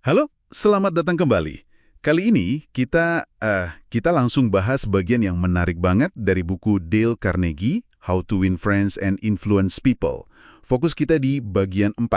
Halo, selamat datang kembali. Kali ini kita langsung bahas bagian yang menarik banget dari buku Dale Carnegie, How to Win Friends and Influence People. Fokus kita di bagian 4,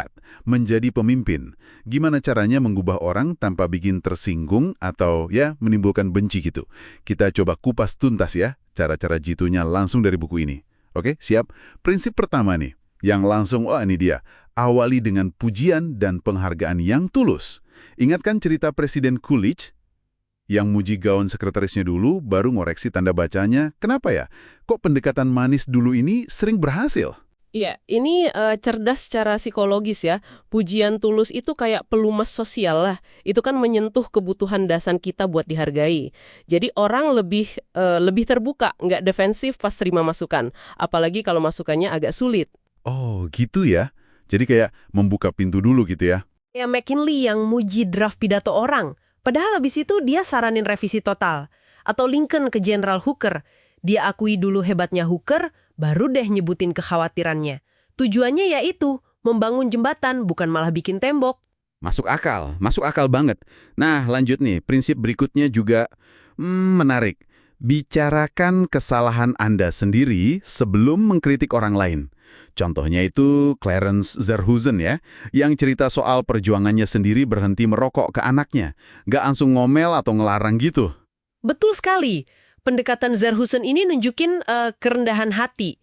menjadi pemimpin. Gimana caranya mengubah orang tanpa bikin tersinggung atau ya menimbulkan benci gitu. Kita coba kupas tuntas ya, cara-cara jitunya langsung dari buku ini. Oke, siap? Prinsip pertama nih, yang langsung, ini dia. Awali dengan pujian dan penghargaan yang tulus. Ingatkan cerita Presiden Coolidge yang muji gaun sekretarisnya dulu, baru ngoreksi tanda bacanya. Kenapa ya? Kok pendekatan manis dulu ini sering berhasil? Iya, ini cerdas secara psikologis ya. Pujian tulus itu kayak pelumas sosial lah. Itu kan menyentuh kebutuhan dasar kita buat dihargai. Jadi orang lebih terbuka, nggak defensif pas terima masukan. Apalagi kalau masukannya agak sulit. Oh, gitu ya. Jadi kayak membuka pintu dulu gitu ya. Ya McKinley yang muji draft pidato orang. Padahal habis itu dia saranin revisi total. Atau Lincoln ke General Hooker. Dia akui dulu hebatnya Hooker, baru deh nyebutin kekhawatirannya. Tujuannya yaitu membangun jembatan, bukan malah bikin tembok. Masuk akal banget. Nah, lanjut nih, prinsip berikutnya juga menarik. Bicarakan kesalahan Anda sendiri sebelum mengkritik orang lain. Contohnya itu Clarence Zerhusen ya, yang cerita soal perjuangannya sendiri berhenti merokok ke anaknya. Nggak langsung ngomel atau ngelarang gitu. Betul sekali. Pendekatan Zerhusen ini nunjukin kerendahan hati.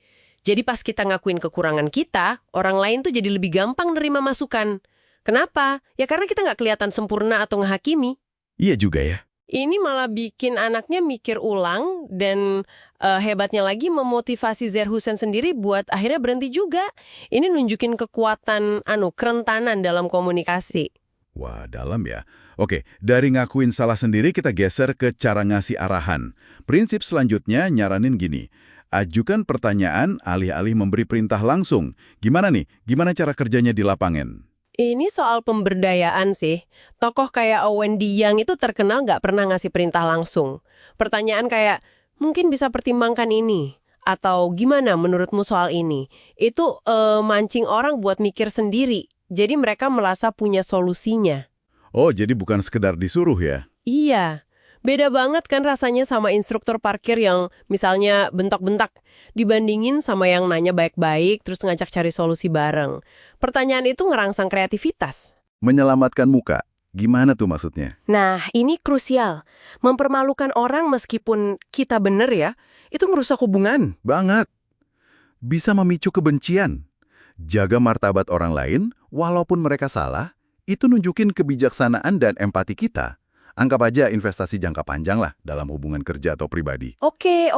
Jadi pas kita ngakuin kekurangan kita, orang lain tuh jadi lebih gampang nerima masukan. Kenapa? Ya karena kita nggak kelihatan sempurna atau ngehakimi. Iya juga ya. Ini malah bikin anaknya mikir ulang dan hebatnya lagi memotivasi Zerhusen sendiri buat akhirnya berhenti juga. Ini nunjukin kekuatan kerentanan dalam komunikasi. Wah, dalam ya. Oke, dari ngakuin salah sendiri kita geser ke cara ngasih arahan. Prinsip selanjutnya nyaranin gini. Ajukan pertanyaan alih-alih memberi perintah langsung. Gimana nih? Gimana cara kerjanya di lapangan? Ini soal pemberdayaan sih. Tokoh kayak Wendy Yang itu terkenal nggak pernah ngasih perintah langsung. Pertanyaan kayak, mungkin bisa pertimbangkan ini. Atau gimana menurutmu soal ini? Itu mancing orang buat mikir sendiri. Jadi mereka merasa punya solusinya. Oh, jadi bukan sekedar disuruh ya? Iya. Beda banget kan rasanya sama instruktur parkir yang misalnya bentak-bentak. Dibandingin sama yang nanya baik-baik terus ngajak cari solusi bareng. Pertanyaan itu ngerangsang kreativitas. Menyelamatkan muka. Gimana tuh maksudnya? Nah, ini krusial. Mempermalukan orang meskipun kita bener ya, itu ngerusak hubungan. Banget. Bisa memicu kebencian. Jaga martabat orang lain, walaupun mereka salah, itu nunjukin kebijaksanaan dan empati kita. Anggap aja investasi jangka panjang lah dalam hubungan kerja atau pribadi. Oke.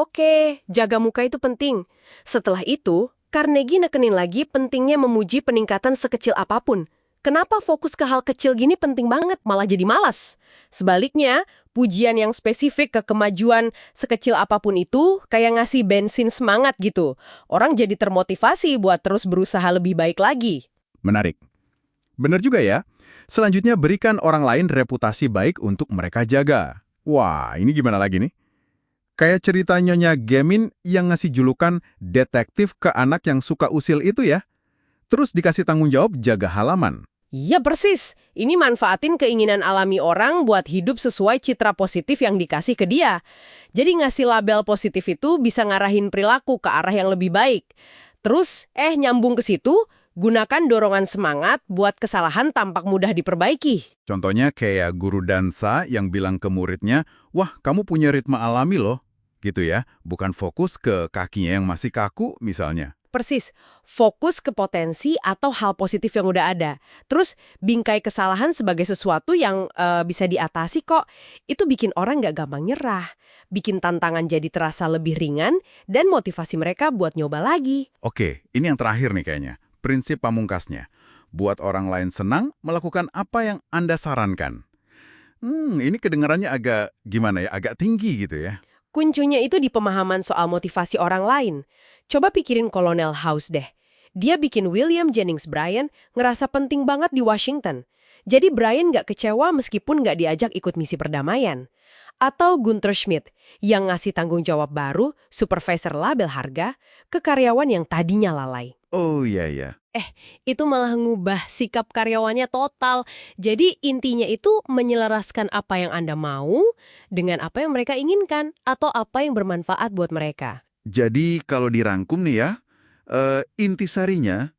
Jaga muka itu penting. Setelah itu, Carnegie nekenin lagi pentingnya memuji peningkatan sekecil apapun. Kenapa fokus ke hal kecil gini penting banget, malah jadi malas? Sebaliknya, pujian yang spesifik ke kemajuan sekecil apapun itu kayak ngasih bensin semangat gitu. Orang jadi termotivasi buat terus berusaha lebih baik lagi. Menarik. Benar juga ya. Selanjutnya berikan orang lain reputasi baik untuk mereka jaga. Wah, ini gimana lagi nih? Kayak cerita Nyonya Gemin yang ngasih julukan detektif ke anak yang suka usil itu ya. Terus dikasih tanggung jawab jaga halaman. Iya persis, ini manfaatin keinginan alami orang buat hidup sesuai citra positif yang dikasih ke dia. Jadi ngasih label positif itu bisa ngarahin perilaku ke arah yang lebih baik. Terus, nyambung ke situ, gunakan dorongan semangat buat kesalahan tampak mudah diperbaiki. Contohnya kayak guru dansa yang bilang ke muridnya, wah kamu punya ritme alami loh. Gitu ya, bukan fokus ke kakinya yang masih kaku misalnya. Persis, fokus ke potensi atau hal positif yang udah ada. Terus, bingkai kesalahan sebagai sesuatu yang bisa diatasi kok. Itu bikin orang nggak gampang nyerah. Bikin tantangan jadi terasa lebih ringan, dan motivasi mereka buat nyoba lagi. Oke, ini yang terakhir nih kayaknya. Prinsip pamungkasnya. Buat orang lain senang melakukan apa yang Anda sarankan. Ini kedengarannya agak gimana ya, agak tinggi gitu ya. Kuncinya itu di pemahaman soal motivasi orang lain. Coba pikirin Kolonel House deh. Dia bikin William Jennings Bryan ngerasa penting banget di Washington. Jadi Bryan nggak kecewa meskipun nggak diajak ikut misi perdamaian. Atau Gunther Schmidt yang ngasih tanggung jawab baru, supervisor label harga, ke karyawan yang tadinya lalai. Oh iya ya. Itu malah ngubah sikap karyawannya total. Jadi intinya itu menyelaraskan apa yang Anda mau dengan apa yang mereka inginkan atau apa yang bermanfaat buat mereka. Jadi kalau dirangkum nih ya, intisarinya,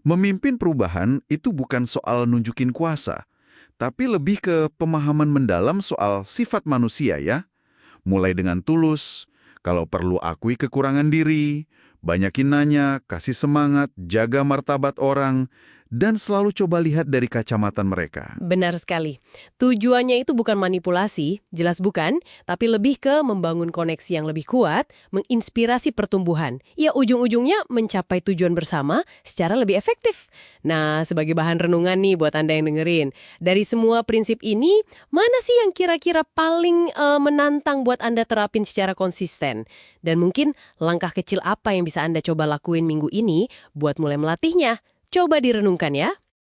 memimpin perubahan itu bukan soal nunjukin kuasa, tapi lebih ke pemahaman mendalam soal sifat manusia ya. Mulai dengan tulus, kalau perlu akui kekurangan diri, banyakin nanya, kasih semangat, jaga martabat orang, dan selalu coba lihat dari kacamata mereka. Benar sekali. Tujuannya itu bukan manipulasi, jelas bukan, tapi lebih ke membangun koneksi yang lebih kuat, menginspirasi pertumbuhan. Ya, ujung-ujungnya mencapai tujuan bersama secara lebih efektif. Nah, sebagai bahan renungan nih buat Anda yang dengerin, dari semua prinsip ini, mana sih yang kira-kira paling menantang buat Anda terapin secara konsisten? Dan mungkin langkah kecil apa yang bisa Anda coba lakuin minggu ini buat mulai melatihnya? Coba direnungkan ya.